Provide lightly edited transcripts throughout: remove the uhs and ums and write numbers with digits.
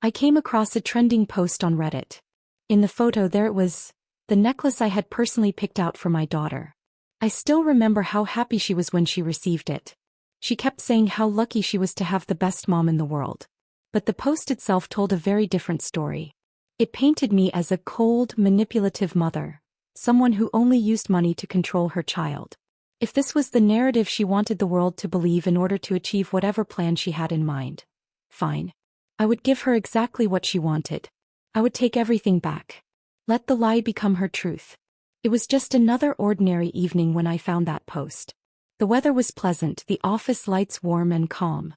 I came across a trending post on Reddit. In the photo there it was, the necklace I had personally picked out for my daughter. I still remember how happy she was when she received it. She kept saying how lucky she was to have the best mom in the world. But the post itself told a very different story. It painted me as a cold, manipulative mother, someone who only used money to control her child. If this was the narrative she wanted the world to believe in order to achieve whatever plan she had in mind, fine. I would give her exactly what she wanted. I would take everything back. Let the lie become her truth. It was just another ordinary evening when I found that post. The weather was pleasant, the office lights warm and calm.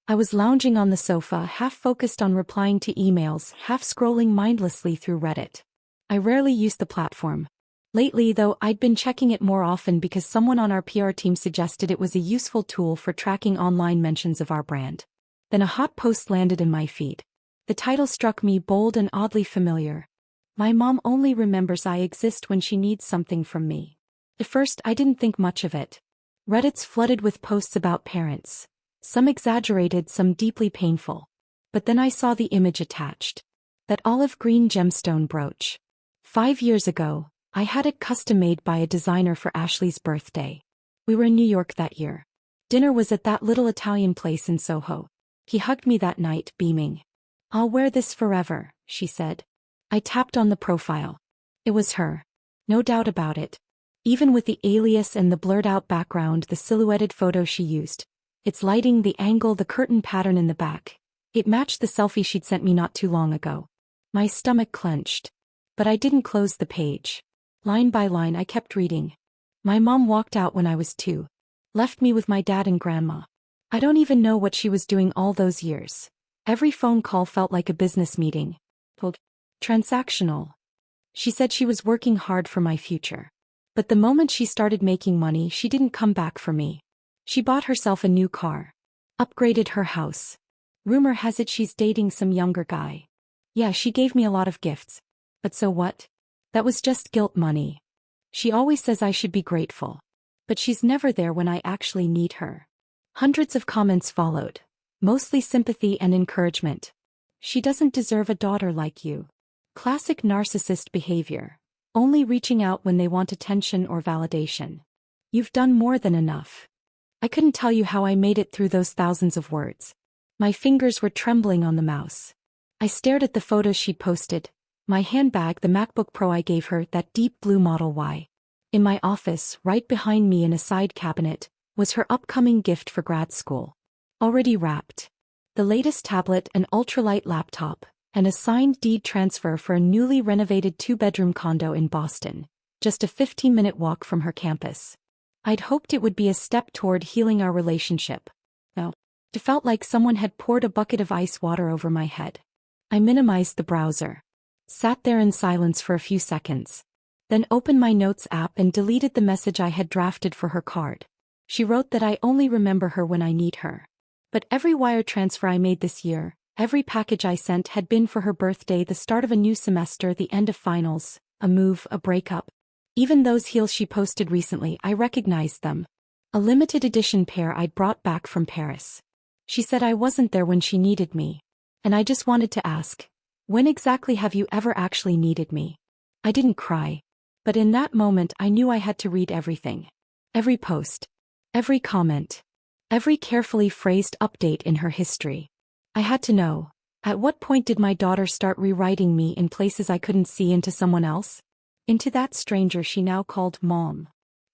I was lounging on the sofa, half focused on replying to emails, half scrolling mindlessly through Reddit. I rarely use the platform. Lately, though, I'd been checking it more often because someone on our PR team suggested it was a useful tool for tracking online mentions of our brand. Then a hot post landed in my feed. The title struck me bold and oddly familiar. My mom only remembers I exist when she needs something from me. At first, I didn't think much of it. Reddit's flooded with posts about parents. Some exaggerated, some deeply painful. But then I saw the image attached. That olive green gemstone brooch. 5 years ago, I had it custom-made by a designer for Ashley's birthday. We were in New York that year. Dinner was at that little Italian place in Soho. He hugged me that night, beaming. "I'll wear this forever," she said. I tapped on the profile. It was her. No doubt about it. Even with the alias and the blurred-out background, the silhouetted photo she used. Its lighting, the angle, the curtain pattern in the back. It matched the selfie she'd sent me not too long ago. My stomach clenched. But I didn't close the page. Line by line I kept reading. My mom walked out when I was 2. Left me with my dad and grandma. I don't even know what she was doing all those years. Every phone call felt like a business meeting. Transactional. She said she was working hard for my future. But the moment she started making money, she didn't come back for me. She bought herself a new car. Upgraded her house. Rumor has it she's dating some younger guy. Yeah, she gave me a lot of gifts. But so what? That was just guilt money. She always says I should be grateful. But she's never there when I actually need her. Hundreds of comments followed. Mostly sympathy and encouragement. She doesn't deserve a daughter like you. Classic narcissist behavior. Only reaching out when they want attention or validation. You've done more than enough. I couldn't tell you how I made it through those thousands of words. My fingers were trembling on the mouse. I stared at the photos she'd posted. My handbag, the MacBook Pro I gave her, that deep blue Model Y. In my office, right behind me in a side cabinet, was her upcoming gift for grad school. Already wrapped. The latest tablet, an ultralight laptop, and a signed deed transfer for a newly renovated 2-bedroom condo in Boston, just a 15-minute walk from her campus. I'd hoped it would be a step toward healing our relationship. No. It felt like someone had poured a bucket of ice water over my head. I minimized the browser. Sat there in silence for a few seconds. Then opened my notes app and deleted the message I had drafted for her card. She wrote that I only remember her when I need her. But every wire transfer I made this year, every package I sent had been for her birthday, the start of a new semester, the end of finals, a move, a breakup. Even those heels she posted recently, I recognized them. A limited edition pair I'd brought back from Paris. She said I wasn't there when she needed me. And I just wanted to ask, when exactly have you ever actually needed me? I didn't cry. But in that moment I knew I had to read everything. Every post. Every comment. Every carefully phrased update in her history. I had to know, at what point did my daughter start rewriting me in places I couldn't see into someone else? Into that stranger she now called Mom.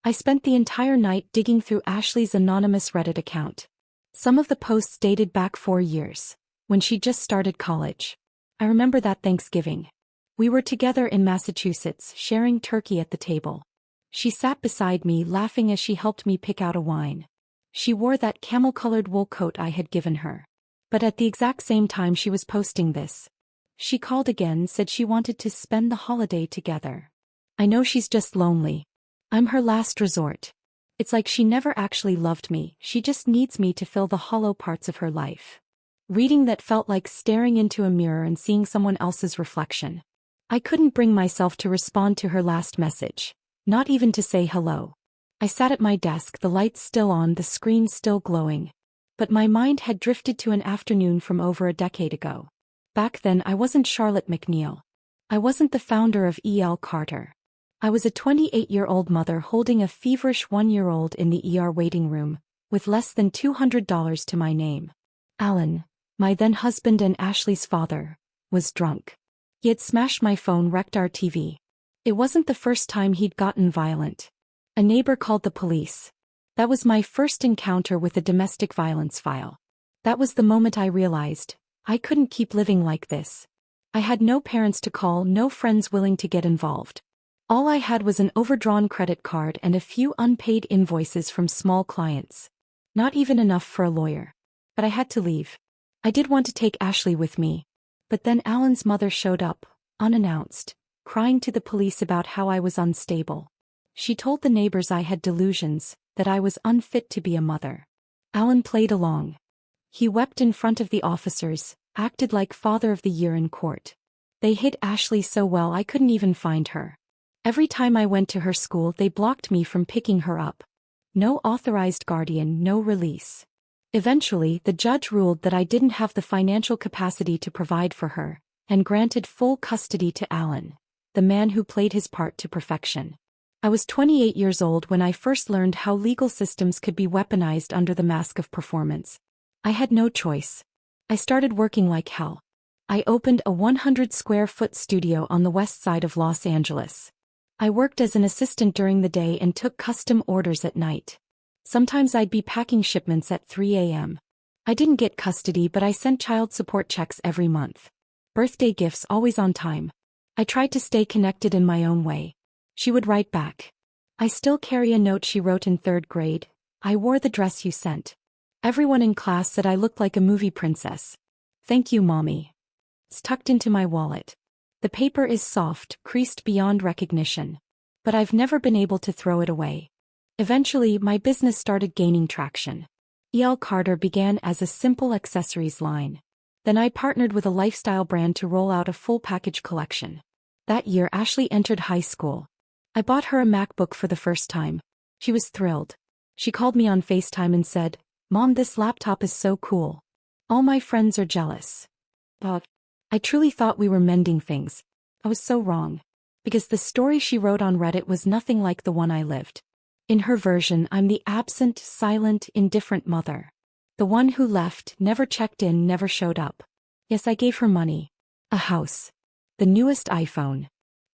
I spent the entire night digging through Ashley's anonymous Reddit account. Some of the posts dated back 4 years, when she just started college. I remember that Thanksgiving. We were together in Massachusetts, sharing turkey at the table. She sat beside me, laughing as she helped me pick out a wine. She wore that camel-colored wool coat I had given her. But at the exact same time she was posting this. She called again, said she wanted to spend the holiday together. I know she's just lonely. I'm her last resort. It's like she never actually loved me, she just needs me to fill the hollow parts of her life. Reading that felt like staring into a mirror and seeing someone else's reflection. I couldn't bring myself to respond to her last message. Not even to say hello. I sat at my desk, the lights still on, the screen still glowing. But my mind had drifted to an afternoon from over a decade ago. Back then I wasn't Charlotte McNeil. I wasn't the founder of E.L. Carter. I was a 28-year-old mother holding a feverish 1-year-old in the ER waiting room, with less than $200 to my name. Alan, my then-husband and Ashley's father, was drunk. He had smashed my phone, wrecked our TV. It wasn't the first time he'd gotten violent. A neighbor called the police. That was my first encounter with a domestic violence file. That was the moment I realized I couldn't keep living like this. I had no parents to call, no friends willing to get involved. All I had was an overdrawn credit card and a few unpaid invoices from small clients. Not even enough for a lawyer. But I had to leave. I did want to take Ashley with me. But then Alan's mother showed up, unannounced, crying to the police about how I was unstable. She told the neighbors I had delusions, that I was unfit to be a mother. Alan played along. He wept in front of the officers, acted like father of the year in court. They hid Ashley so well I couldn't even find her. Every time I went to her school they blocked me from picking her up. No authorized guardian, no release. Eventually, the judge ruled that I didn't have the financial capacity to provide for her, and granted full custody to Alan, the man who played his part to perfection. I was 28 years old when I first learned how legal systems could be weaponized under the mask of performance. I had no choice. I started working like hell. I opened a 100-square-foot studio on the west side of Los Angeles. I worked as an assistant during the day and took custom orders at night. Sometimes I'd be packing shipments at 3 a.m. I didn't get custody, but I sent child support checks every month. Birthday gifts always on time. I tried to stay connected in my own way. She would write back. I still carry a note she wrote in 3rd grade. I wore the dress you sent. Everyone in class said I looked like a movie princess. Thank you, Mommy. It's tucked into my wallet. The paper is soft, creased beyond recognition. But I've never been able to throw it away. Eventually, my business started gaining traction. E.L. Carter began as a simple accessories line. Then I partnered with a lifestyle brand to roll out a full package collection. That year, Ashley entered high school. I bought her a MacBook for the first time. She was thrilled. She called me on FaceTime and said, "Mom, this laptop is so cool. All my friends are jealous." But I truly thought we were mending things. I was so wrong. Because the story she wrote on Reddit was nothing like the one I lived. In her version, I'm the absent, silent, indifferent mother. The one who left, never checked in, never showed up. Yes, I gave her money. A house. The newest iPhone.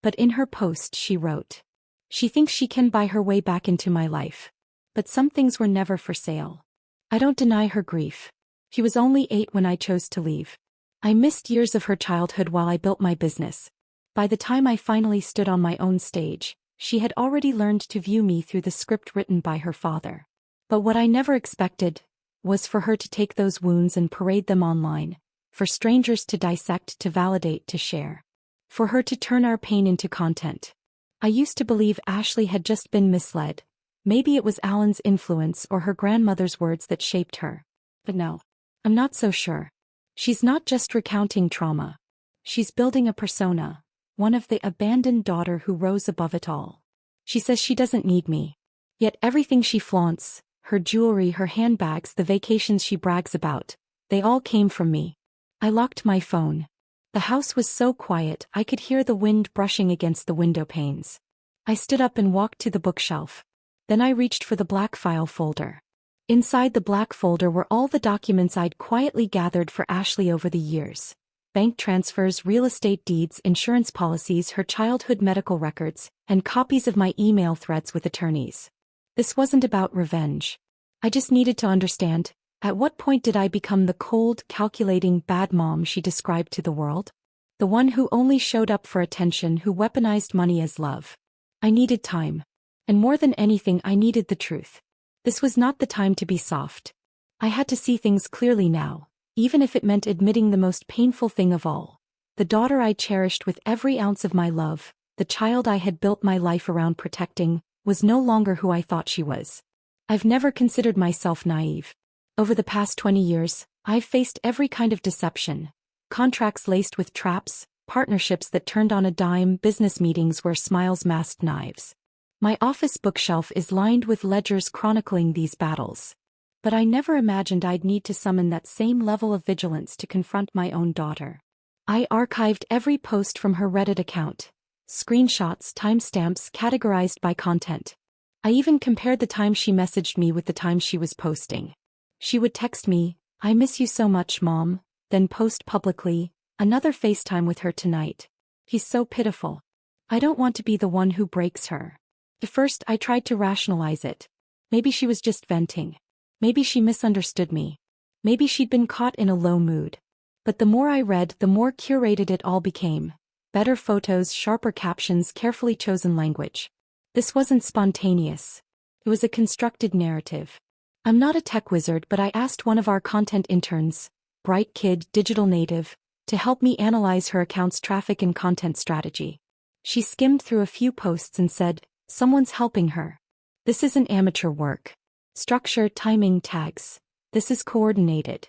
But in her post she wrote, she thinks she can buy her way back into my life. But some things were never for sale. I don't deny her grief. She was only 8 when I chose to leave. I missed years of her childhood while I built my business. By the time I finally stood on my own stage, she had already learned to view me through the script written by her father. But what I never expected was for her to take those wounds and parade them online, for strangers to dissect, to validate, to share. For her to turn our pain into content. I used to believe Ashley had just been misled. Maybe it was Alan's influence or her grandmother's words that shaped her. But no, I'm not so sure. She's not just recounting trauma. She's building a persona, one of the abandoned daughter who rose above it all. She says she doesn't need me. Yet everything she flaunts, her jewelry, her handbags, the vacations she brags about, they all came from me. I locked my phone. The house was so quiet I could hear the wind brushing against the window panes. I stood up and walked to the bookshelf. Then I reached for the black file folder. Inside the black folder were all the documents I'd quietly gathered for Ashley over the years. Bank transfers, real estate deeds, insurance policies, her childhood medical records, and copies of my email threads with attorneys. This wasn't about revenge. I just needed to understand, at what point did I become the cold, calculating, bad mom she described to the world? The one who only showed up for attention, who weaponized money as love. I needed time. And more than anything, I needed the truth. This was not the time to be soft. I had to see things clearly now, even if it meant admitting the most painful thing of all. The daughter I cherished with every ounce of my love, the child I had built my life around protecting, was no longer who I thought she was. I've never considered myself naive. Over the past 20 years, I've faced every kind of deception. Contracts laced with traps, partnerships that turned on a dime, business meetings where smiles masked knives. My office bookshelf is lined with ledgers chronicling these battles. But I never imagined I'd need to summon that same level of vigilance to confront my own daughter. I archived every post from her Reddit account. Screenshots, timestamps categorized by content. I even compared the time she messaged me with the time she was posting. She would text me, "I miss you so much, Mom," then post publicly, "Another FaceTime with her tonight. He's so pitiful. I don't want to be the one who breaks her." At first I tried to rationalize it. Maybe she was just venting. Maybe she misunderstood me. Maybe she'd been caught in a low mood. But the more I read, the more curated it all became. Better photos, sharper captions, carefully chosen language. This wasn't spontaneous. It was a constructed narrative. I'm not a tech wizard, but I asked one of our content interns, bright kid, digital native, to help me analyze her account's traffic and content strategy. She skimmed through a few posts and said, "Someone's helping her. This isn't amateur work. Structure, timing, tags. This is coordinated."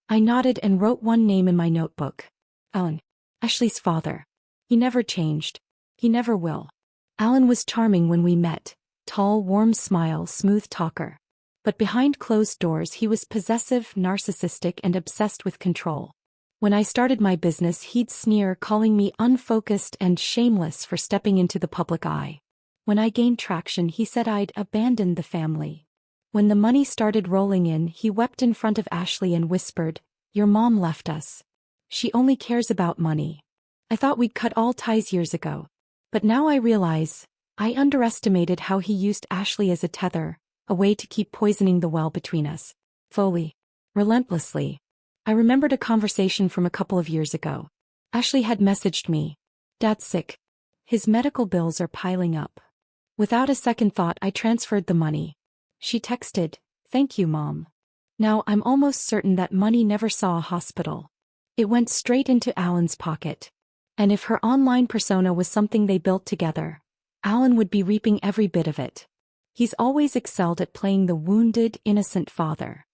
I nodded and wrote one name in my notebook. Alan. Ashley's father. He never changed. He never will. Alan was charming when we met. Tall, warm smile, smooth talker. But behind closed doors he was possessive, narcissistic, and obsessed with control. When I started my business, he'd sneer, calling me unfocused and shameless for stepping into the public eye. When I gained traction, he said I'd abandoned the family. When the money started rolling in, he wept in front of Ashley and whispered, "Your mom left us. She only cares about money." I thought we'd cut all ties years ago. But now I realize, I underestimated how he used Ashley as a tether, a way to keep poisoning the well between us. Fully. Relentlessly. I remembered a conversation from a couple of years ago. Ashley had messaged me, "Dad's sick. His medical bills are piling up." Without a second thought, I transferred the money. She texted, "Thank you, Mom." Now I'm almost certain that money never saw a hospital. It went straight into Alan's pocket. And if her online persona was something they built together, Alan would be reaping every bit of it. He's always excelled at playing the wounded, innocent father.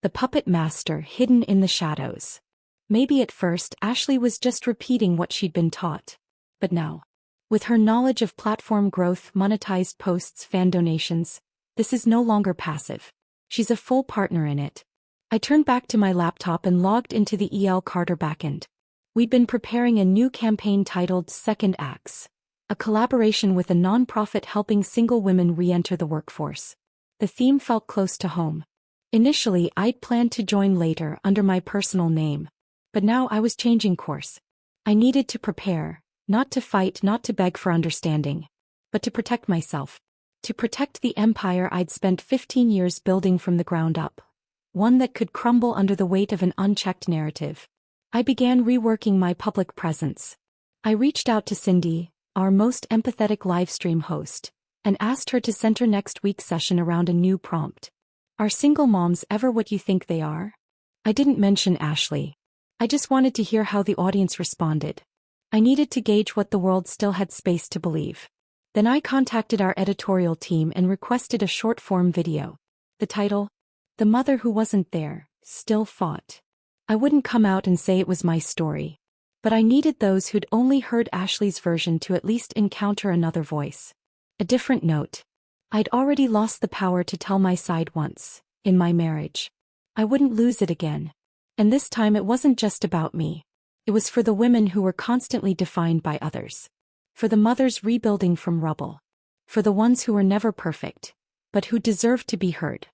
The puppet master hidden in the shadows. Maybe at first Ashley was just repeating what she'd been taught. But now, with her knowledge of platform growth, monetized posts, fan donations, this is no longer passive. She's a full partner in it. I turned back to my laptop and logged into the E.L. Carter backend. We'd been preparing a new campaign titled Second Acts, a collaboration with a nonprofit helping single women re-enter the workforce. The theme felt close to home. Initially, I'd planned to join later under my personal name. But now I was changing course. I needed to prepare, not to fight, not to beg for understanding, but to protect myself. To protect the empire I'd spent 15 years building from the ground up. One that could crumble under the weight of an unchecked narrative. I began reworking my public presence. I reached out to Cindy, our most empathetic livestream host, and asked her to center next week's session around a new prompt. Are single moms ever what you think they are? I didn't mention Ashley. I just wanted to hear how the audience responded. I needed to gauge what the world still had space to believe. Then I contacted our editorial team and requested a short-form video. The title? The Mother Who Wasn't There, Still Fought. I wouldn't come out and say it was my story. But I needed those who'd only heard Ashley's version to at least encounter another voice. A different note. I'd already lost the power to tell my side once, in my marriage. I wouldn't lose it again. And this time it wasn't just about me. It was for the women who were constantly defined by others. For the mothers rebuilding from rubble. For the ones who were never perfect, but who deserved to be heard.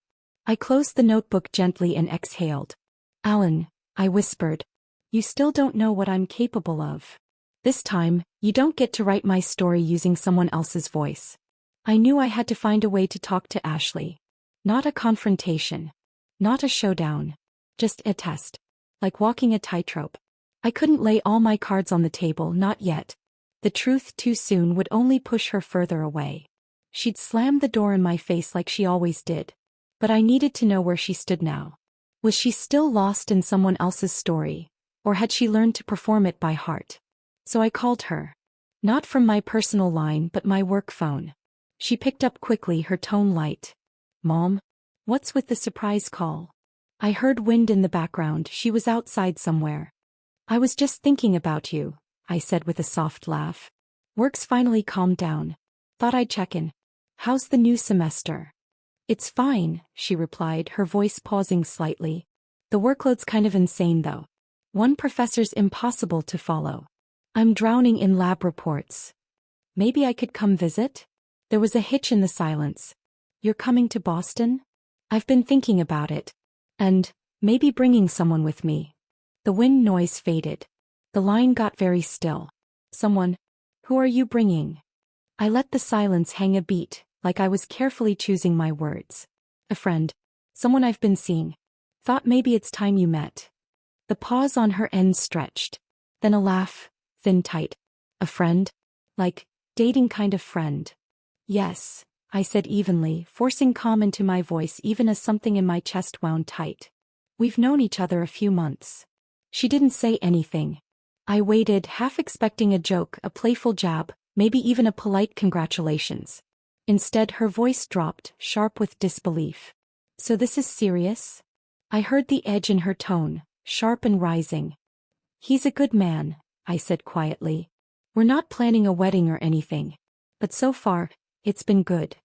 I closed the notebook gently and exhaled. "Alan," I whispered, "you still don't know what I'm capable of. This time, you don't get to write my story using someone else's voice." I knew I had to find a way to talk to Ashley. Not a confrontation. Not a showdown. Just a test. Like walking a tightrope. I couldn't lay all my cards on the table, not yet. The truth too soon would only push her further away. She'd slammed the door in my face like she always did. But I needed to know where she stood now. Was she still lost in someone else's story, or had she learned to perform it by heart? So I called her. Not from my personal line but my work phone. She picked up quickly, her tone light. "Mom? What's with the surprise call?" I heard wind in the background. She was outside somewhere. "I was just thinking about you," I said with a soft laugh. "Work's finally calmed down. Thought I'd check in. How's the new semester?" "It's fine," she replied, her voice pausing slightly. "The workload's kind of insane though. One professor's impossible to follow. I'm drowning in lab reports. Maybe I could come visit? There was a hitch in the silence. You're coming to Boston? I've been thinking about it. And maybe bringing someone with me. The wind noise faded. The line got very still. Someone. Who are you bringing? I let the silence hang a beat, like I was carefully choosing my words. A friend. Someone I've been seeing. Thought maybe it's time you met. The pause on her end stretched. Then a laugh, thin tight. A friend? Like, dating kind of friend. Yes, I said evenly, forcing calm into my voice even as something in my chest wound tight. We've known each other a few months. She didn't say anything. I waited, half expecting a joke, a playful jab, maybe even a polite congratulations. Instead, her voice dropped, sharp with disbelief. So this is serious? I heard the edge in her tone, sharp and rising. He's a good man, I said quietly. We're not planning a wedding or anything. But so far, it's been good.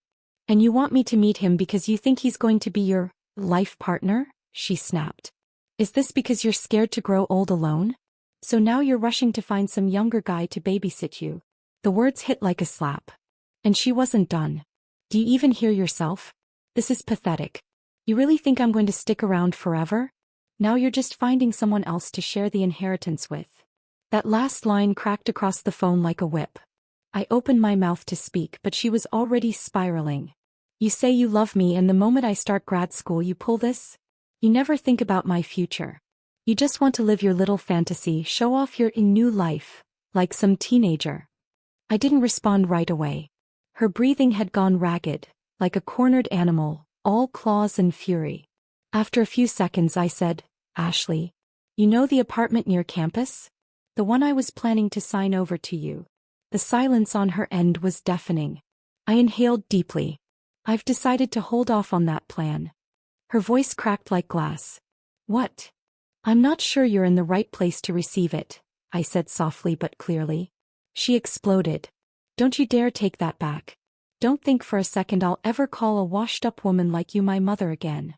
And you want me to meet him because you think he's going to be your life partner? She snapped. Is this because you're scared to grow old alone? So now you're rushing to find some younger guy to babysit you. The words hit like a slap. And she wasn't done. Do you even hear yourself? This is pathetic. You really think I'm going to stick around forever? Now you're just finding someone else to share the inheritance with. That last line cracked across the phone like a whip. I opened my mouth to speak, but she was already spiraling. You say you love me, and the moment I start grad school you pull this? You never think about my future. You just want to live your little fantasy, show off your new life, like some teenager. I didn't respond right away. Her breathing had gone ragged, like a cornered animal, all claws and fury. After a few seconds I said, Ashley, you know the apartment near campus? The one I was planning to sign over to you. The silence on her end was deafening. I inhaled deeply. I've decided to hold off on that plan. Her voice cracked like glass. What? I'm not sure you're in the right place to receive it, I said softly but clearly. She exploded. Don't you dare take that back. Don't think for a second I'll ever call a washed-up woman like you my mother again.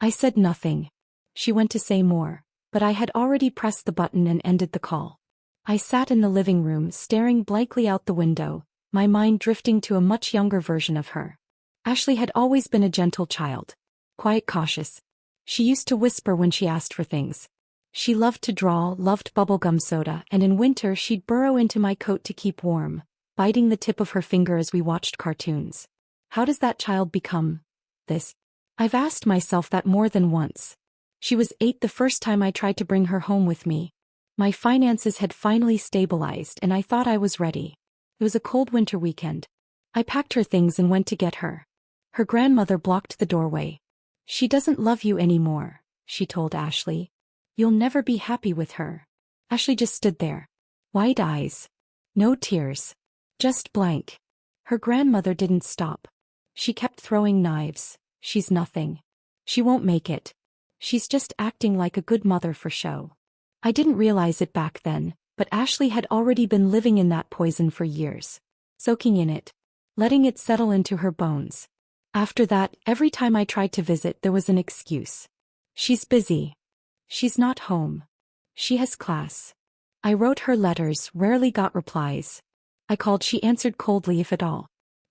I said nothing. She went to say more, but I had already pressed the button and ended the call. I sat in the living room staring blankly out the window, my mind drifting to a much younger version of her. Ashley had always been a gentle child. Quiet, cautious. She used to whisper when she asked for things. She loved to draw, loved bubblegum soda, and in winter she'd burrow into my coat to keep warm, biting the tip of her finger as we watched cartoons. How does that child become this? I've asked myself that more than once. She was 8 the first time I tried to bring her home with me. My finances had finally stabilized and I thought I was ready. It was a cold winter weekend. I packed her things and went to get her. Her grandmother blocked the doorway. She doesn't love you anymore, she told Ashley. You'll never be happy with her. Ashley just stood there. Wide eyes. No tears. Just blank. Her grandmother didn't stop. She kept throwing knives. She's nothing. She won't make it. She's just acting like a good mother for show. I didn't realize it back then, but Ashley had already been living in that poison for years. Soaking in it. Letting it settle into her bones. After that, every time I tried to visit there was an excuse. She's busy. She's not home. She has class. I wrote her letters, rarely got replies. I called, she answered coldly if at all.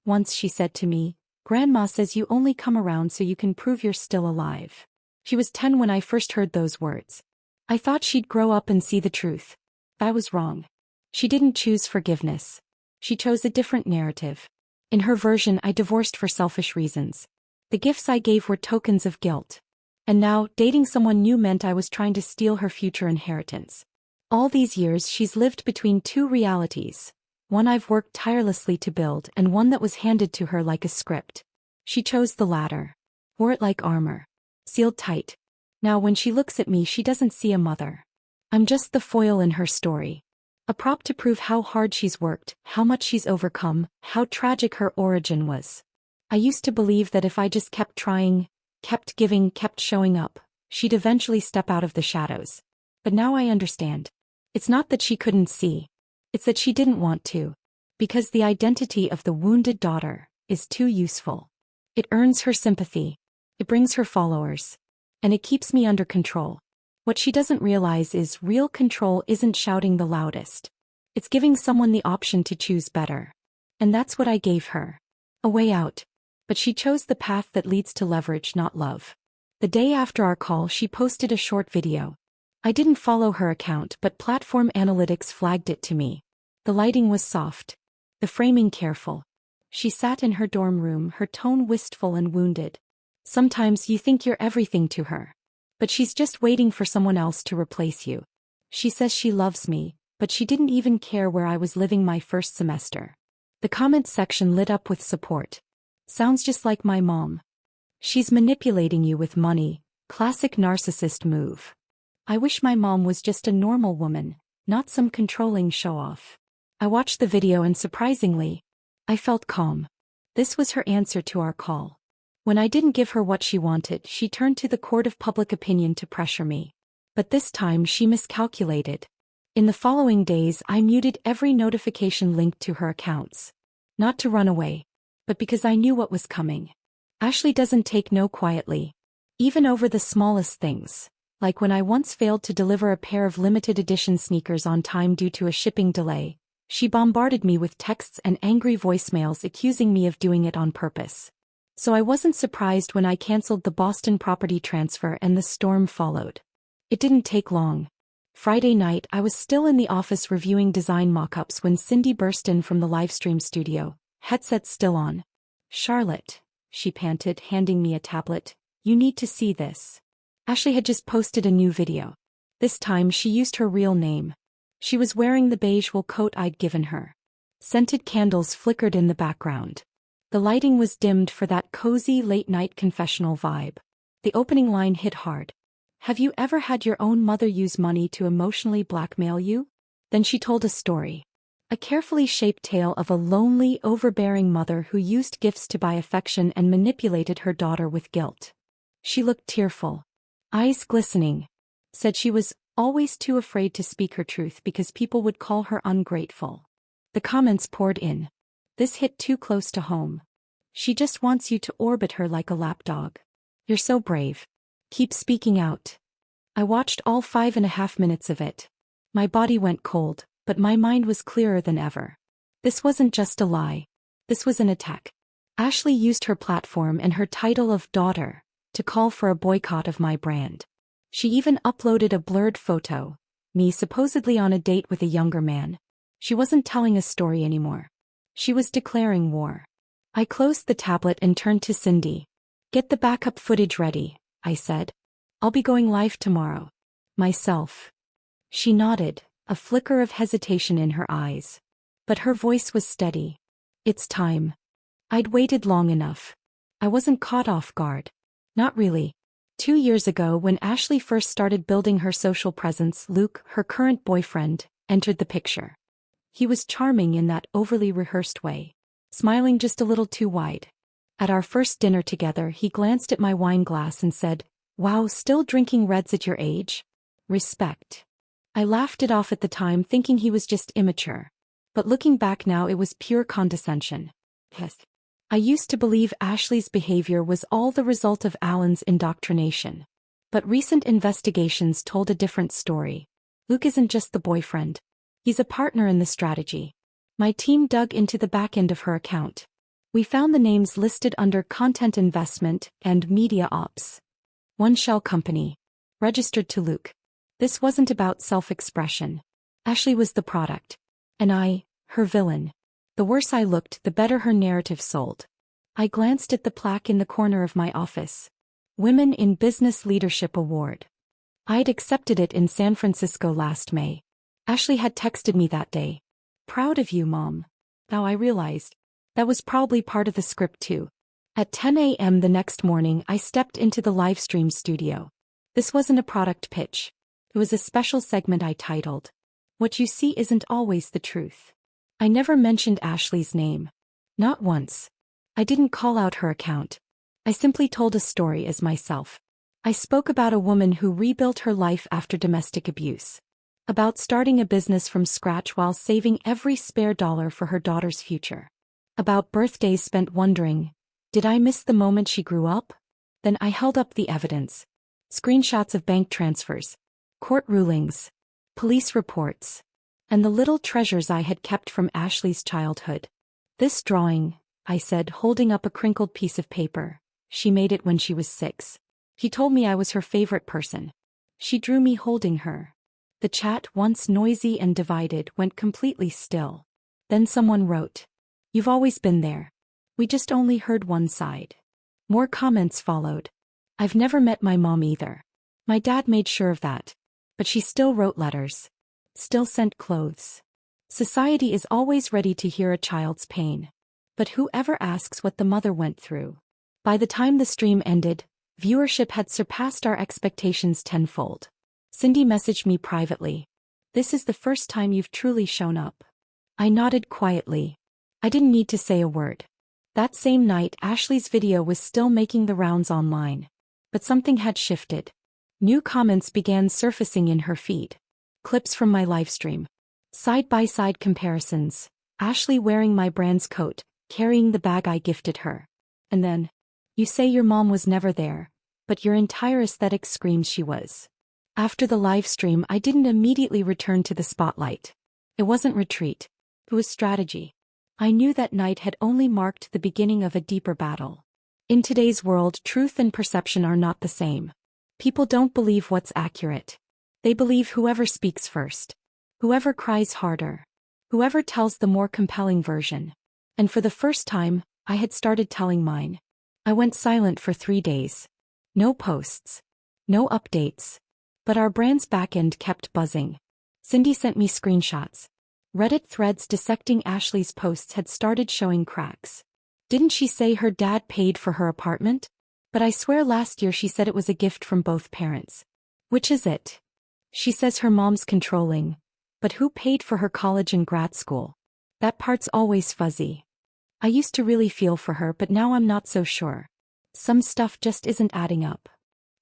Once she said to me, Grandma says you only come around so you can prove you're still alive. She was 10 when I first heard those words. I thought she'd grow up and see the truth. I was wrong. She didn't choose forgiveness. She chose a different narrative. In her version, I divorced for selfish reasons. The gifts I gave were tokens of guilt. And now, dating someone new meant I was trying to steal her future inheritance. All these years she's lived between two realities. One I've worked tirelessly to build and one that was handed to her like a script. She chose the latter. Wore it like armor. Sealed tight. Now when she looks at me she doesn't see a mother. I'm just the foil in her story. A prop to prove how hard she's worked, how much she's overcome, how tragic her origin was. I used to believe that if I just kept trying, kept giving, kept showing up, she'd eventually step out of the shadows. But now I understand. It's not that she couldn't see. It's that she didn't want to. Because the identity of the wounded daughter is too useful. It earns her sympathy. It brings her followers. And it keeps me under control. What she doesn't realize is real control isn't shouting the loudest. It's giving someone the option to choose better. And that's what I gave her. A way out. But she chose the path that leads to leverage, not love. The day after our call, she posted a short video. I didn't follow her account, but platform analytics flagged it to me. The lighting was soft. The framing careful. She sat in her dorm room, her tone wistful and wounded. Sometimes you think you're everything to her. But she's just waiting for someone else to replace you. She says she loves me, but she didn't even care where I was living my first semester. The comments section lit up with support. Sounds just like my mom. She's manipulating you with money, classic narcissist move. I wish my mom was just a normal woman, not some controlling show-off. I watched the video and surprisingly, I felt calm. This was her answer to our call. When I didn't give her what she wanted, she turned to the court of public opinion to pressure me. But this time she miscalculated. In the following days, I muted every notification linked to her accounts. Not to run away, but because I knew what was coming. Ashley doesn't take no quietly. Even over the smallest things. Like when I once failed to deliver a pair of limited edition sneakers on time due to a shipping delay, she bombarded me with texts and angry voicemails accusing me of doing it on purpose. So I wasn't surprised when I canceled the Boston property transfer and the storm followed. It didn't take long. Friday night, I was still in the office reviewing design mock-ups when Cindy burst in from the livestream studio, headset still on. "Charlotte," she panted, handing me a tablet, "you need to see this." Ashley had just posted a new video. This time she used her real name. She was wearing the beige wool coat I'd given her. Scented candles flickered in the background. The lighting was dimmed for that cozy late-night confessional vibe. The opening line hit hard. "Have you ever had your own mother use money to emotionally blackmail you?" Then she told a story. A carefully shaped tale of a lonely, overbearing mother who used gifts to buy affection and manipulated her daughter with guilt. She looked tearful. Eyes glistening. Said she was always too afraid to speak her truth because people would call her ungrateful. The comments poured in. "This hit too close to home. She just wants you to orbit her like a lapdog. You're so brave. Keep speaking out." I watched all 5.5 minutes of it. My body went cold, but my mind was clearer than ever. This wasn't just a lie. This was an attack. Ashley used her platform and her title of daughter to call for a boycott of my brand. She even uploaded a blurred photo, me supposedly on a date with a younger man. She wasn't telling a story anymore. She was declaring war. I closed the tablet and turned to Cindy. "Get the backup footage ready," I said. "I'll be going live tomorrow. Myself." She nodded, a flicker of hesitation in her eyes. But her voice was steady. "It's time." I'd waited long enough. I wasn't caught off guard. Not really. 2 years ago, when Ashley first started building her social presence, Luke, her current boyfriend, entered the picture. He was charming in that overly rehearsed way, smiling just a little too wide. At our first dinner together, he glanced at my wine glass and said, "Wow, still drinking reds at your age? Respect." I laughed it off at the time, thinking he was just immature. But looking back now, it was pure condescension. Yes. I used to believe Ashley's behavior was all the result of Alan's indoctrination. But recent investigations told a different story. Luke isn't just the boyfriend. He's a partner in the strategy. My team dug into the back end of her account. We found the names listed under content investment and media ops. One shell company. Registered to Luke. This wasn't about self-expression. Ashley was the product. And I, her villain. The worse I looked, the better her narrative sold. I glanced at the plaque in the corner of my office. Women in Business Leadership Award. I'd accepted it in San Francisco last May. Ashley had texted me that day. "Proud of you, Mom." Now I realized. That was probably part of the script too. At 10 a.m. the next morning, I stepped into the livestream studio. This wasn't a product pitch. It was a special segment I titled, "What You See Isn't Always the Truth." I never mentioned Ashley's name. Not once. I didn't call out her account. I simply told a story as myself. I spoke about a woman who rebuilt her life after domestic abuse. About starting a business from scratch while saving every spare dollar for her daughter's future. About birthdays spent wondering, did I miss the moment she grew up? Then I held up the evidence. Screenshots of bank transfers. court rulings, police reports, and the little treasures I had kept from Ashley's childhood. This drawing, I said, holding up a crinkled piece of paper. She made it when she was 6. He told me I was her favorite person. She drew me holding her. The chat, once noisy and divided, went completely still. Then someone wrote, "You've always been there. We just only heard one side." More comments followed. "I've never met my mom either. My dad made sure of that. But she still wrote letters. Still sent clothes." Society is always ready to hear a child's pain. But whoever asks what the mother went through? By the time the stream ended, viewership had surpassed our expectations tenfold. Cindy messaged me privately. "This is the first time you've truly shown up." I nodded quietly. I didn't need to say a word. That same night, Ashley's video was still making the rounds online. But something had shifted. New comments began surfacing in her feed. Clips from my livestream. Side-by-side comparisons. Ashley wearing my brand's coat, carrying the bag I gifted her. And then, "You say your mom was never there, but your entire aesthetic screams she was." After the livestream, I didn't immediately return to the spotlight. It wasn't retreat. It was strategy. I knew that night had only marked the beginning of a deeper battle. In today's world, truth and perception are not the same. People don't believe what's accurate. They believe whoever speaks first. Whoever cries harder. Whoever tells the more compelling version. And for the first time, I had started telling mine. I went silent for 3 days. No posts. No updates. But our brand's backend kept buzzing. Cindy sent me screenshots. Reddit threads dissecting Ashley's posts had started showing cracks. Didn't she say her dad paid for her apartment? But I swear last year she said it was a gift from both parents. Which is it? She says her mom's controlling. But who paid for her college and grad school? That part's always fuzzy. I used to really feel for her, but now I'm not so sure. Some stuff just isn't adding up.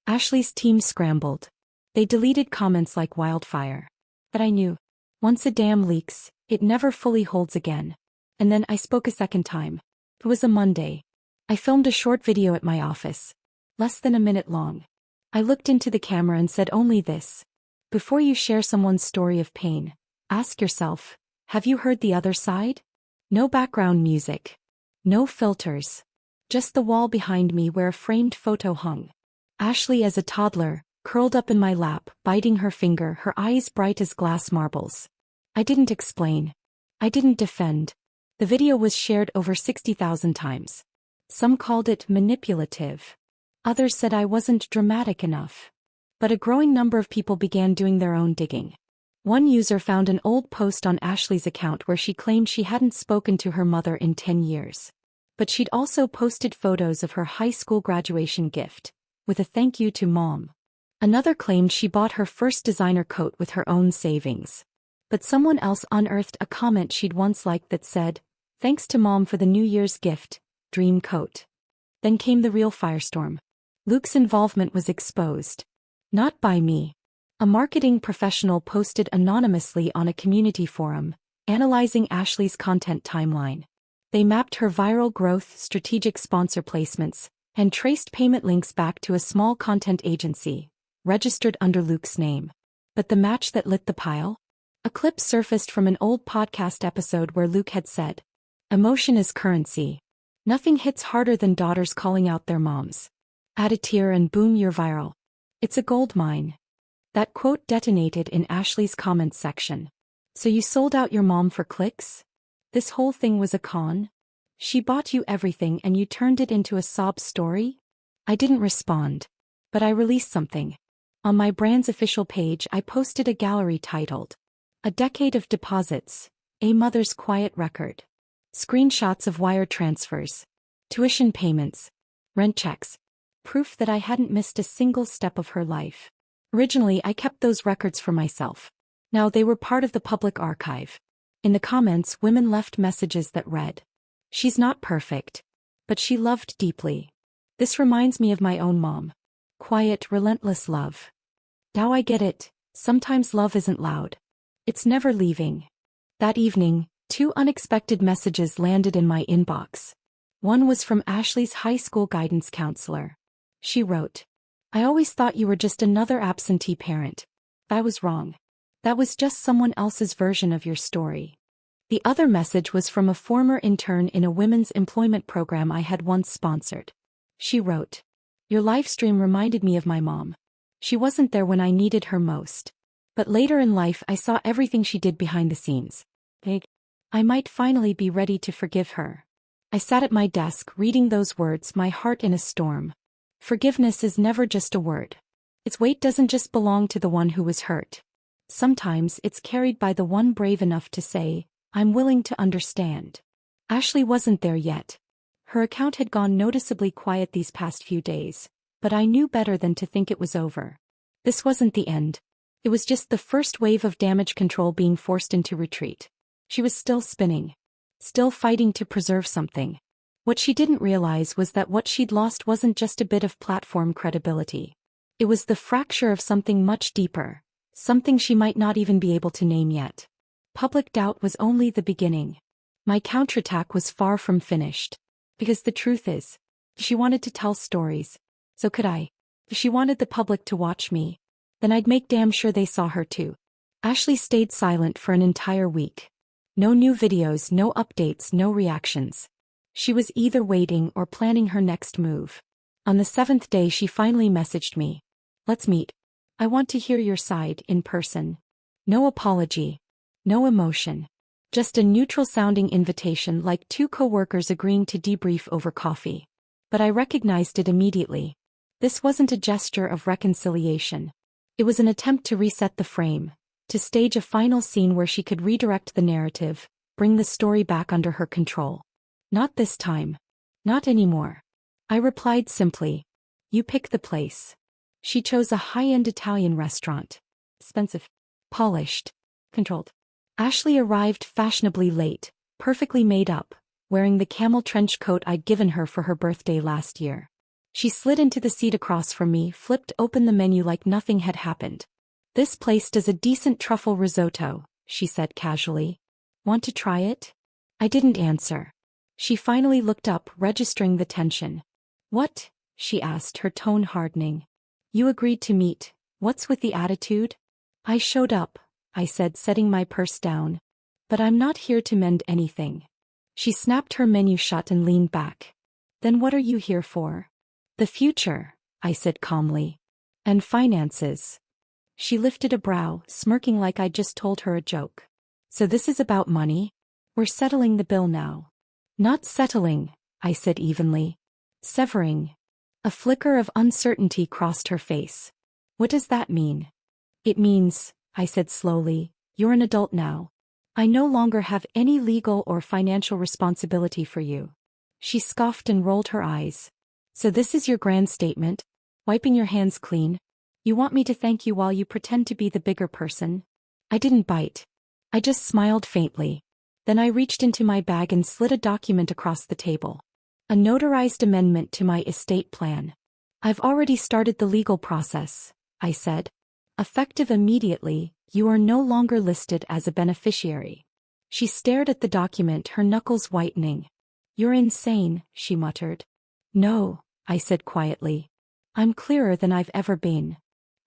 Ashley's team scrambled. They deleted comments like wildfire. But I knew. Once a dam leaks, it never fully holds again. And then I spoke a second time. It was a Monday. I filmed a short video at my office. Less than a minute long. I looked into the camera and said only this. Before you share someone's story of pain, ask yourself, have you heard the other side? No background music. No filters. Just the wall behind me where a framed photo hung. Ashley as a toddler, curled up in my lap, biting her finger, her eyes bright as glass marbles. I didn't explain. I didn't defend. The video was shared over 60,000 times. Some called it manipulative. Others said I wasn't dramatic enough. But a growing number of people began doing their own digging. One user found an old post on Ashley's account where she claimed she hadn't spoken to her mother in 10 years. But she'd also posted photos of her high school graduation gift, with a thank you to mom. Another claimed she bought her first designer coat with her own savings. But someone else unearthed a comment she'd once liked that said, "Thanks to mom for the New Year's gift, dream coat." Then came the real firestorm. Luke's involvement was exposed. Not by me. A marketing professional posted anonymously on a community forum, analyzing Ashley's content timeline. They mapped her viral growth, strategic sponsor placements, and traced payment links back to a small content agency, registered under Luke's name. But the match that lit the pile? A clip surfaced from an old podcast episode where Luke had said, "Emotion is currency. Nothing hits harder than daughters calling out their moms. Add a tear and boom, you're viral." It's a gold mine. That quote detonated in Ashley's comments section. "So you sold out your mom for clicks? This whole thing was a con? She bought you everything and you turned it into a sob story?" I didn't respond. But I released something. On my brand's official page, I posted a gallery titled, "A Decade of Deposits, A Mother's Quiet Record." Screenshots of wire transfers, tuition payments, rent checks. Proof that I hadn't missed a single step of her life. Originally, I kept those records for myself. Now they were part of the public archive. In the comments, women left messages that read, "She's not perfect, but she loved deeply. This reminds me of my own mom. Quiet, relentless love. Now I get it. Sometimes love isn't loud. It's never leaving." That evening, 2 unexpected messages landed in my inbox. One was from Ashley's high school guidance counselor. She wrote, "I always thought you were just another absentee parent. I was wrong. That was just someone else's version of your story. The other message was from a former intern in a women's employment program I had once sponsored. She wrote, "Your live stream reminded me of my mom. She wasn't there when I needed her most. But later in life I saw everything she did behind the scenes. I might finally be ready to forgive her." I sat at my desk reading those words, my heart in a storm. Forgiveness is never just a word. Its weight doesn't just belong to the one who was hurt. Sometimes it's carried by the one brave enough to say, "I'm willing to understand." Ashley wasn't there yet. Her account had gone noticeably quiet these past few days, but I knew better than to think it was over. This wasn't the end. It was just the first wave of damage control being forced into retreat. She was still spinning. Still fighting to preserve something. What she didn't realize was that what she'd lost wasn't just a bit of platform credibility. It was the fracture of something much deeper, something she might not even be able to name yet. Public doubt was only the beginning. My counterattack was far from finished. Because the truth is, she wanted to tell stories. So could I. If she wanted the public to watch me, then I'd make damn sure they saw her too. Ashley stayed silent for an entire week. No new videos, no updates, no reactions. She was either waiting or planning her next move. On the 7th day she finally messaged me. "Let's meet. I want to hear your side in person." No apology. No emotion. Just a neutral-sounding invitation, like two co-workers agreeing to debrief over coffee. But I recognized it immediately. This wasn't a gesture of reconciliation. It was an attempt to reset the frame, to stage a final scene where she could redirect the narrative, bring the story back under her control. Not this time. Not anymore. I replied simply, "You pick the place." She chose a high-end Italian restaurant. Expensive. Polished. Controlled. Ashley arrived fashionably late, perfectly made up, wearing the camel trench coat I'd given her for her birthday last year. She slid into the seat across from me, flipped open the menu like nothing had happened. "This place does a decent truffle risotto," she said casually. "Want to try it?" I didn't answer. She finally looked up, registering the tension. "What?" she asked, her tone hardening. "You agreed to meet. What's with the attitude?" "I showed up," I said, setting my purse down. "But I'm not here to mend anything." She snapped her menu shut and leaned back. "Then what are you here for?" "The future," I said calmly. "And finances." She lifted a brow, smirking like I'd just told her a joke. "So this is about money? We're settling the bill now." "Not settling," I said evenly. "Severing." A flicker of uncertainty crossed her face. "What does that mean?" "It means," I said slowly, "you're an adult now. I no longer have any legal or financial responsibility for you." She scoffed and rolled her eyes. "So this is your grand statement? Wiping your hands clean? You want me to thank you while you pretend to be the bigger person?" I didn't bite. I just smiled faintly. Then I reached into my bag and slid a document across the table. A notarized amendment to my estate plan. "I've already started the legal process," I said. "Effective immediately, you are no longer listed as a beneficiary." She stared at the document, her knuckles whitening. "You're insane," she muttered. "No," I said quietly. "I'm clearer than I've ever been."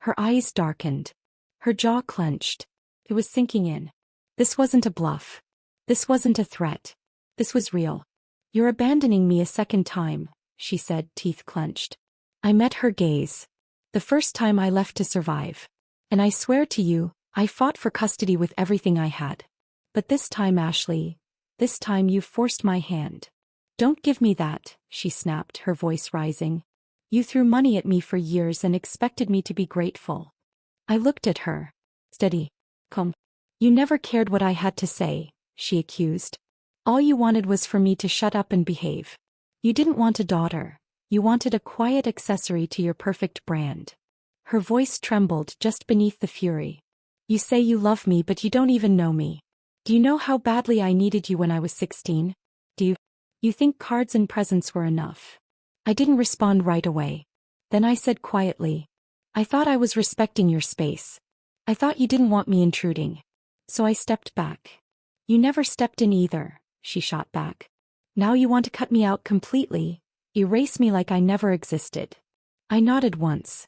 Her eyes darkened. Her jaw clenched. It was sinking in. This wasn't a bluff. This wasn't a threat. This was real. "You're abandoning me a second time," she said, teeth clenched. I met her gaze. "The first time I left to survive. And I swear to you, I fought for custody with everything I had. But this time, Ashley, this time you forced my hand." "Don't give me that," she snapped, her voice rising. "You threw money at me for years and expected me to be grateful." I looked at her. Steady. Calm. "You never cared what I had to say," she accused. "All you wanted was for me to shut up and behave. You didn't want a daughter. You wanted a quiet accessory to your perfect brand." Her voice trembled just beneath the fury. "You say you love me, but you don't even know me. Do you know how badly I needed you when I was 16? Do you think cards and presents were enough?" I didn't respond right away. Then I said quietly, "I thought I was respecting your space. I thought you didn't want me intruding. So I stepped back." "You never stepped in either," she shot back. "Now you want to cut me out completely, erase me like I never existed." I nodded once.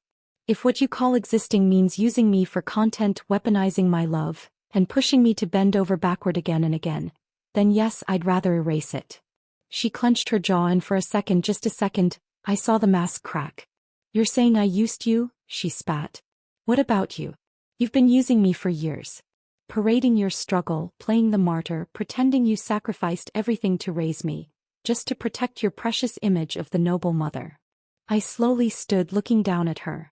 If what you call existing means using me for content, weaponizing my love, and pushing me to bend over backward again and again, then yes, I'd rather erase it. She clenched her jaw and for a second, just a second, I saw the mask crack. You're saying I used you? She spat. What about you? You've been using me for years. Parading your struggle, playing the martyr, pretending you sacrificed everything to raise me, just to protect your precious image of the noble mother. I slowly stood looking down at her.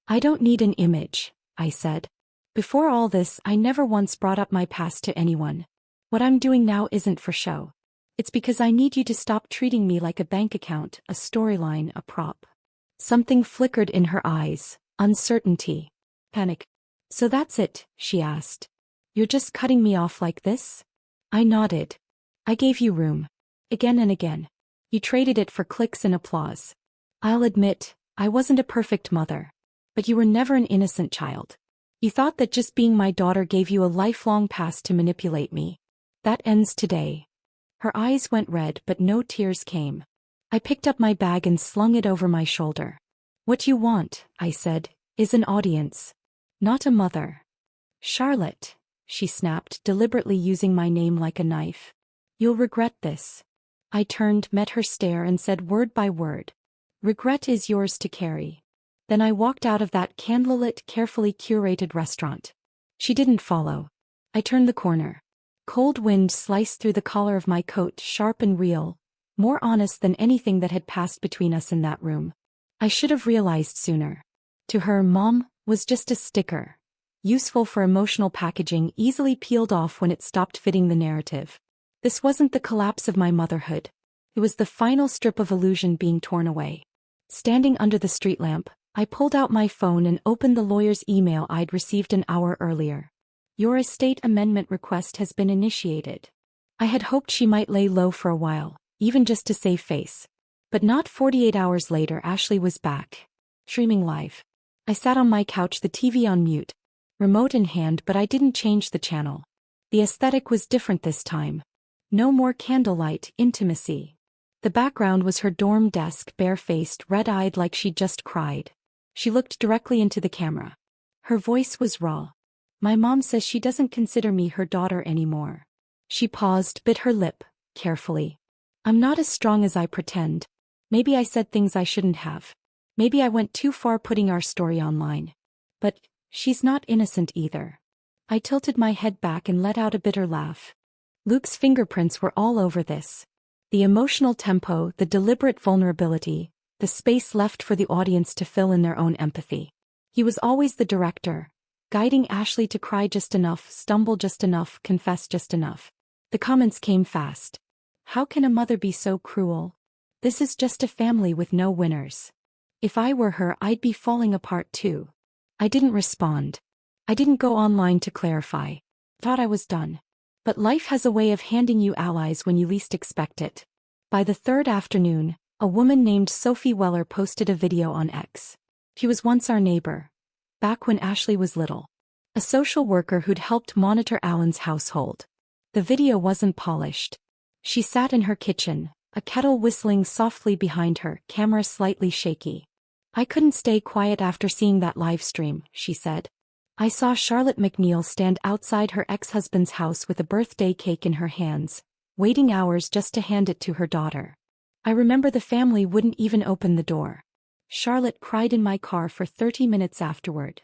I don't need an image, I said. Before all this, I never once brought up my past to anyone. What I'm doing now isn't for show. It's because I need you to stop treating me like a bank account, a storyline, a prop. Something flickered in her eyes, uncertainty, panic. So that's it, she asked. You're just cutting me off like this? I nodded. I gave you room. Again and again. You traded it for clicks and applause. I'll admit, I wasn't a perfect mother. But you were never an innocent child. You thought that just being my daughter gave you a lifelong pass to manipulate me. That ends today. Her eyes went red but no tears came. I picked up my bag and slung it over my shoulder. What you want, I said, is an audience. Not a mother. Charlotte, she snapped, deliberately using my name like a knife. You'll regret this. I turned, met her stare and said word by word. Regret is yours to carry. Then I walked out of that candlelit, carefully curated restaurant. She didn't follow. I turned the corner. Cold wind sliced through the collar of my coat, sharp and real, more honest than anything that had passed between us in that room. I should have realized sooner. To her, Mom was just a sticker. Useful for emotional packaging, easily peeled off when it stopped fitting the narrative. This wasn't the collapse of my motherhood. It was the final strip of illusion being torn away. Standing under the street lamp, I pulled out my phone and opened the lawyer's email I'd received an hour earlier. Your estate amendment request has been initiated. I had hoped she might lay low for a while, even just to save face. But not 48 hours later, Ashley was back. Streaming live. I sat on my couch, the TV on mute, remote in hand, but I didn't change the channel. The aesthetic was different this time. No more candlelight, intimacy. The background was her dorm desk, bare-faced, red-eyed like she'd just cried. She looked directly into the camera. Her voice was raw. My mom says she doesn't consider me her daughter anymore. She paused, bit her lip, carefully. I'm not as strong as I pretend. Maybe I said things I shouldn't have. Maybe I went too far putting our story online. But she's not innocent either. I tilted my head back and let out a bitter laugh. Luke's fingerprints were all over this. The emotional tempo, the deliberate vulnerability, the space left for the audience to fill in their own empathy. He was always the director, guiding Ashley to cry just enough, stumble just enough, confess just enough. The comments came fast. How can a mother be so cruel? This is just a family with no winners. If I were her, I'd be falling apart too. I didn't respond. I didn't go online to clarify. Thought I was done. But life has a way of handing you allies when you least expect it. By the third afternoon, a woman named Sophie Weller posted a video on X. She was once our neighbor, back when Ashley was little. A social worker who'd helped monitor Alan's household. The video wasn't polished. She sat in her kitchen, a kettle whistling softly behind her, camera slightly shaky. I couldn't stay quiet after seeing that live stream, she said. I saw Charlotte McNeil stand outside her ex-husband's house with a birthday cake in her hands, waiting hours just to hand it to her daughter. I remember the family wouldn't even open the door. Charlotte cried in my car for 30 minutes afterward.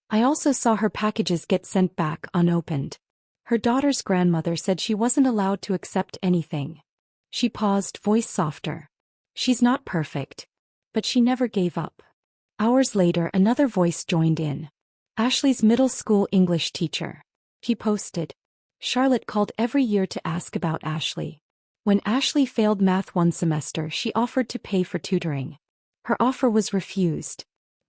I also saw her packages get sent back unopened. Her daughter's grandmother said she wasn't allowed to accept anything. She paused, voice softer. She's not perfect. But she never gave up. Hours later, another voice joined in. Ashley's middle school English teacher. He posted. Charlotte called every year to ask about Ashley. When Ashley failed math one semester, she offered to pay for tutoring. Her offer was refused.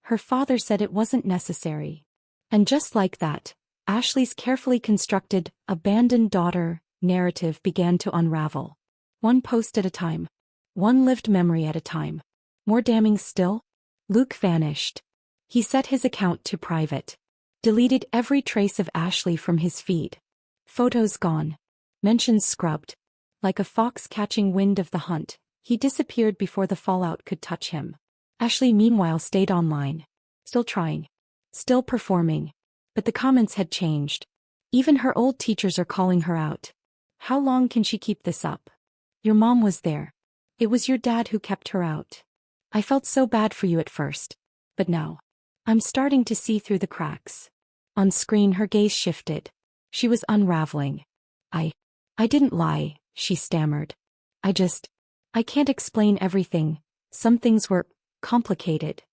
Her father said it wasn't necessary. And just like that, Ashley's carefully constructed, abandoned daughter narrative began to unravel. One post at a time. One lived memory at a time. More damning still? Luke vanished. He set his account to private. Deleted every trace of Ashley from his feed. Photos gone. Mentions scrubbed. Like a fox catching wind of the hunt, he disappeared before the fallout could touch him. Ashley meanwhile stayed online. Still trying. Still performing. But the comments had changed. Even her old teachers are calling her out. How long can she keep this up? Your mom was there. It was your dad who kept her out. I felt so bad for you at first. But now. I'm starting to see through the cracks. On screen her gaze shifted. She was unraveling. I didn't lie, she stammered. I can't explain everything. Some things were complicated.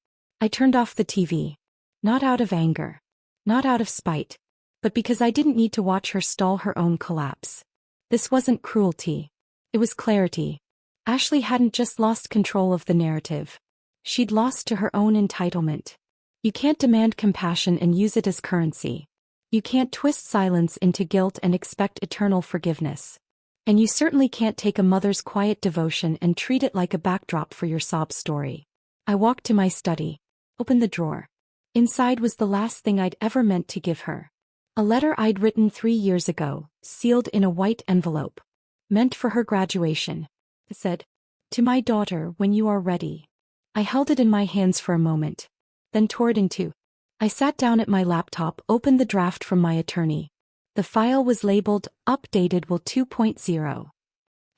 I turned off the TV. Not out of anger. Not out of spite. But because I didn't need to watch her stall her own collapse. This wasn't cruelty. It was clarity. Ashley hadn't just lost control of the narrative. She'd lost to her own entitlement. You can't demand compassion and use it as currency. You can't twist silence into guilt and expect eternal forgiveness. And you certainly can't take a mother's quiet devotion and treat it like a backdrop for your sob story. I walked to my study. Opened the drawer. Inside was the last thing I'd ever meant to give her. A letter I'd written 3 years ago, sealed in a white envelope. Meant for her graduation. It said, "To my daughter when you are ready." I held it in my hands for a moment. Then tore it in two. I sat down at my laptop, opened the draft from my attorney. The file was labeled, Updated Will 2.0.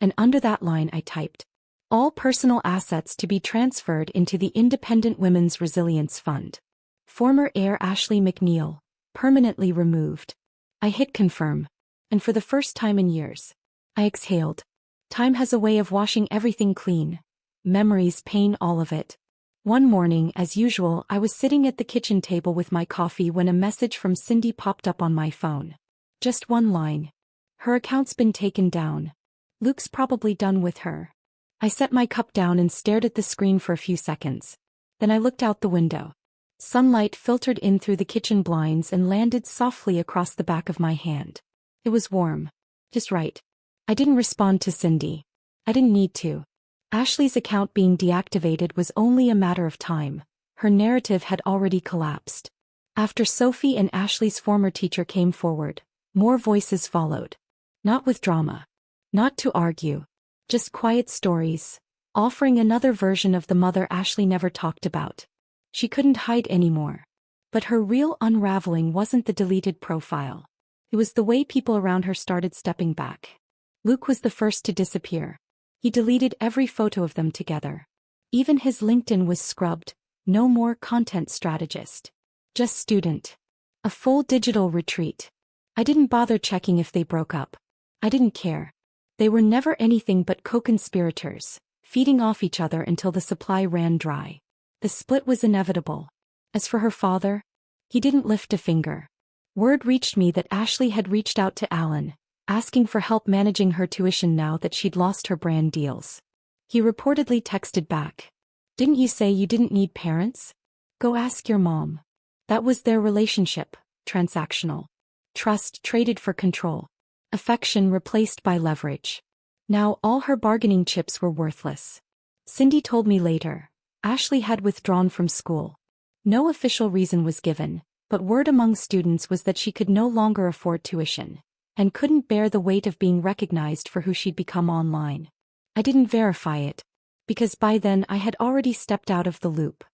And under that line I typed, "All personal assets to be transferred into the Independent Women's Resilience Fund. Former heir Ashley McNeil, permanently removed." I hit confirm. And for the first time in years, I exhaled. Time has a way of washing everything clean. Memories, pain, all of it. One morning, as usual, I was sitting at the kitchen table with my coffee when a message from Cindy popped up on my phone. Just one line. "Her account's been taken down. Luke's probably done with her." I set my cup down and stared at the screen for a few seconds. Then I looked out the window. Sunlight filtered in through the kitchen blinds and landed softly across the back of my hand. It was warm. Just right. I didn't respond to Cindy. I didn't need to. Ashley's account being deactivated was only a matter of time. Her narrative had already collapsed. After Sophie and Ashley's former teacher came forward, more voices followed. Not with drama. Not to argue. Just quiet stories, offering another version of the mother Ashley never talked about. She couldn't hide anymore. But her real unraveling wasn't the deleted profile. It was the way people around her started stepping back. Luke was the first to disappear. He deleted every photo of them together. Even his LinkedIn was scrubbed. No more content strategist. Just student. A full digital retreat. I didn't bother checking if they broke up. I didn't care. They were never anything but co-conspirators, feeding off each other until the supply ran dry. The split was inevitable. As for her father, he didn't lift a finger. Word reached me that Ashley had reached out to Alan, asking for help managing her tuition now that she'd lost her brand deals. He reportedly texted back, "Didn't you say you didn't need parents? Go ask your mom." That was their relationship, transactional. Trust traded for control. Affection replaced by leverage. Now all her bargaining chips were worthless. Cindy told me later, Ashley had withdrawn from school. No official reason was given, but word among students was that she could no longer afford tuition, and couldn't bear the weight of being recognized for who she'd become online. I didn't verify it, because by then I had already stepped out of the loop.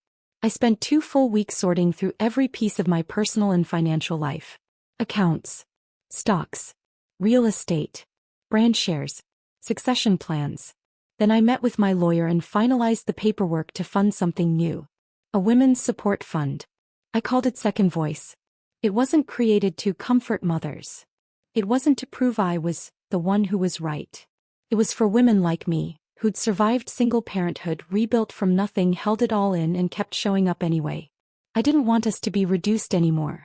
I spent 2 full weeks sorting through every piece of my personal and financial life. Accounts. Stocks. Real estate. Brand shares. Succession plans. Then I met with my lawyer and finalized the paperwork to fund something new. A women's support fund. I called it Second Voice. It wasn't created to comfort mothers. It wasn't to prove I was the one who was right. It was for women like me, who'd survived single parenthood, rebuilt from nothing, held it all in, and kept showing up anyway. I didn't want us to be reduced anymore.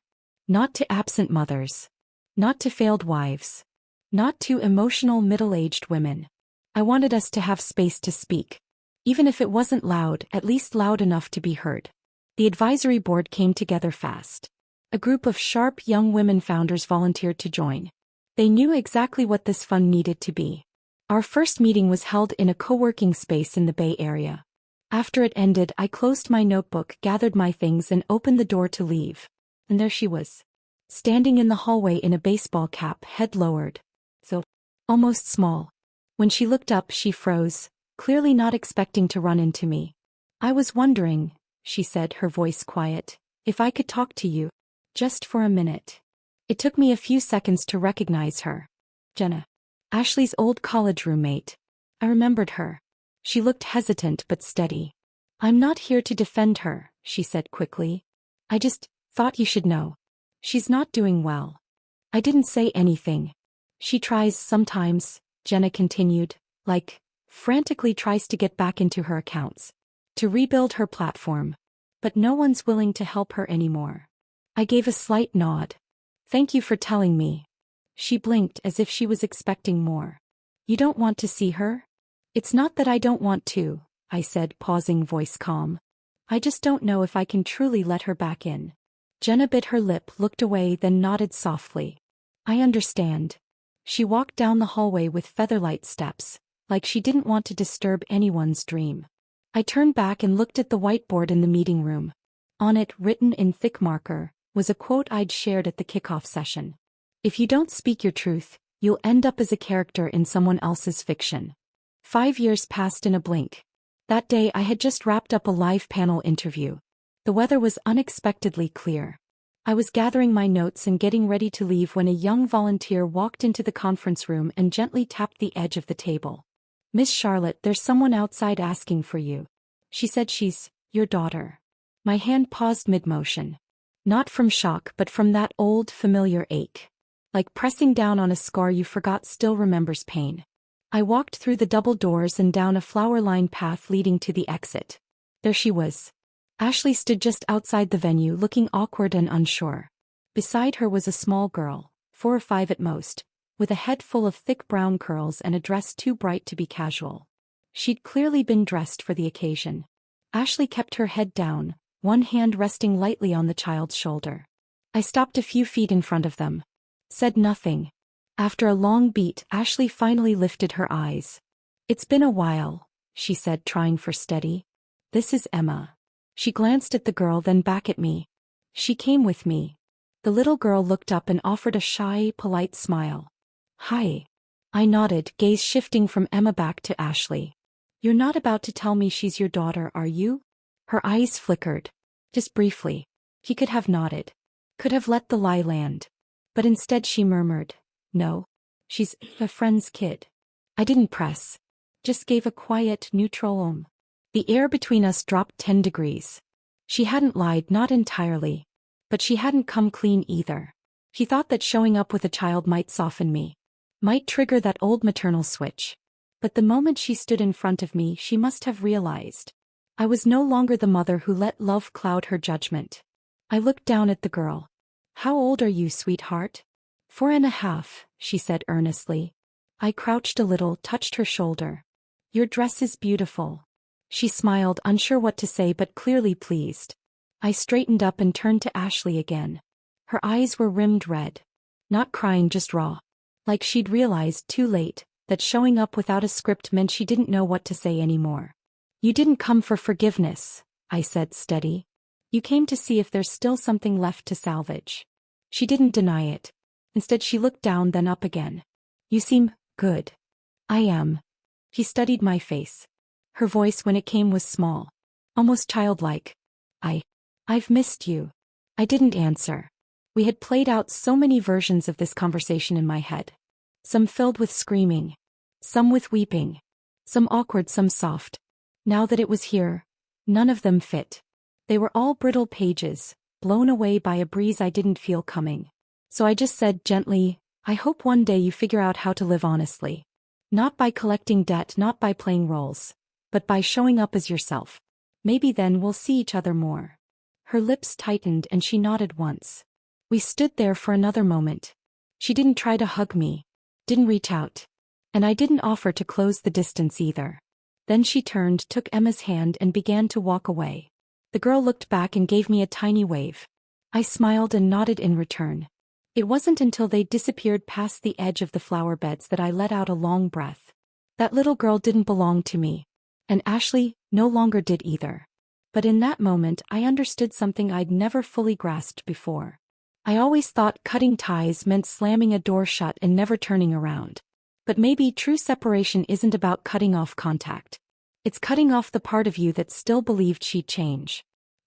Not to absent mothers. Not to failed wives. Not to emotional middle-aged women. I wanted us to have space to speak. Even if it wasn't loud, at least loud enough to be heard. The advisory board came together fast. A group of sharp young women founders volunteered to join. They knew exactly what this fund needed to be. Our first meeting was held in a co-working space in the Bay Area. After it ended, I closed my notebook, gathered my things, and opened the door to leave. And there she was. Standing in the hallway in a baseball cap, head lowered. So, almost small. When she looked up, she froze, clearly not expecting to run into me. "I was wondering," she said, her voice quiet, If I could talk to you. Just for a minute. It took me a few seconds to recognize her. Jenna. Ashley's old college roommate. I remembered her. She looked hesitant but steady. I'm not here to defend her, she said quickly. I just thought you should know. She's not doing well. I didn't say anything. She tries sometimes, Jenna continued, frantically tries to get back into her accounts. To rebuild her platform. But no one's willing to help her anymore. I gave a slight nod. Thank you for telling me. She blinked as if she was expecting more. You don't want to see her? It's not that I don't want to, I said, pausing, voice calm. I just don't know if I can truly let her back in. Jenna bit her lip, looked away, then nodded softly. I understand. She walked down the hallway with featherlight steps, like she didn't want to disturb anyone's dream. I turned back and looked at the whiteboard in the meeting room. On it, written in thick marker, was a quote I'd shared at the kickoff session. If you don't speak your truth, you'll end up as a character in someone else's fiction. 5 years passed in a blink. That day I had just wrapped up a live panel interview. The weather was unexpectedly clear. I was gathering my notes and getting ready to leave when a young volunteer walked into the conference room and gently tapped the edge of the table. Miss Charlotte, there's someone outside asking for you. She said she's your daughter. My hand paused mid-motion. Not from shock but from that old, familiar ache. Like pressing down on a scar you forgot still remembers pain. I walked through the double doors and down a flower-lined path leading to the exit. There she was. Ashley stood just outside the venue looking awkward and unsure. Beside her was a small girl, 4 or 5 at most, with a head full of thick brown curls and a dress too bright to be casual. She'd clearly been dressed for the occasion. Ashley kept her head down, one hand resting lightly on the child's shoulder. I stopped a few feet in front of them. Said nothing. After a long beat, Ashley finally lifted her eyes. It's been a while, she said, trying for steady. This is Emma. She glanced at the girl, then back at me. She came with me. The little girl looked up and offered a shy, polite smile. Hi. I nodded, gaze shifting from Emma back to Ashley. You're not about to tell me she's your daughter, are you? Her eyes flickered. Just briefly. He could have nodded. Could have let the lie land. But instead she murmured, no. She's a friend's kid. I didn't press. Just gave a quiet, neutral The air between us dropped 10 degrees. She hadn't lied, not entirely. But she hadn't come clean either. He thought that showing up with a child might soften me. Might trigger that old maternal switch. But the moment she stood in front of me, she must have realized. I was no longer the mother who let love cloud her judgment. I looked down at the girl. How old are you, sweetheart? 4.5, she said earnestly. I crouched a little, touched her shoulder. Your dress is beautiful. She smiled, unsure what to say but clearly pleased. I straightened up and turned to Ashley again. Her eyes were rimmed red. Not crying, just raw. Like she'd realized too late that showing up without a script meant she didn't know what to say anymore. You didn't come for forgiveness, I said, steady. You came to see if there's still something left to salvage. She didn't deny it. Instead she looked down, then up again. You seem good. I am. He studied my face. Her voice when it came was small. Almost childlike. I've missed you. I didn't answer. We had played out so many versions of this conversation in my head. Some filled with screaming. Some with weeping. Some awkward, some soft. Now that it was here, none of them fit. They were all brittle pages, blown away by a breeze I didn't feel coming. So I just said gently, I hope one day you figure out how to live honestly. Not by collecting debt, not by playing roles, but by showing up as yourself. Maybe then we'll see each other more. Her lips tightened and she nodded once. We stood there for another moment. She didn't try to hug me. Didn't reach out. And I didn't offer to close the distance either. Then she turned, took Emma's hand and began to walk away. The girl looked back and gave me a tiny wave. I smiled and nodded in return. It wasn't until they disappeared past the edge of the flower beds that I let out a long breath. That little girl didn't belong to me. And Ashley no longer did either. But in that moment I understood something I'd never fully grasped before. I always thought cutting ties meant slamming a door shut and never turning around. But maybe true separation isn't about cutting off contact. It's cutting off the part of you that still believed she'd change.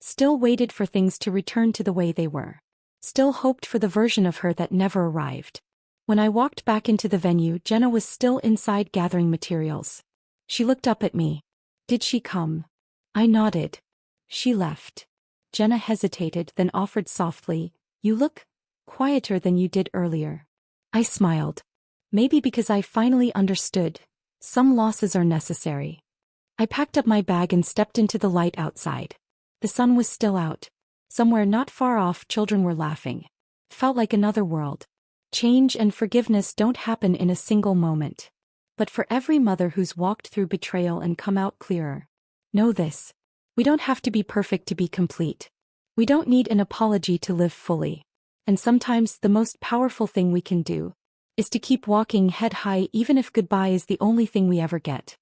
Still waited for things to return to the way they were. Still hoped for the version of her that never arrived. When I walked back into the venue, Jenna was still inside gathering materials. She looked up at me. Did she come? I nodded. She left. Jenna hesitated, then offered softly, You look quieter than you did earlier. I smiled. Maybe because I finally understood. Some losses are necessary. I packed up my bag and stepped into the light outside. The sun was still out. Somewhere not far off, children were laughing. Felt like another world. Change and forgiveness don't happen in a single moment. But for every mother who's walked through betrayal and come out clearer, know this. We don't have to be perfect to be complete. We don't need an apology to live fully. And sometimes the most powerful thing we can do is to keep walking head high even if goodbye is the only thing we ever get.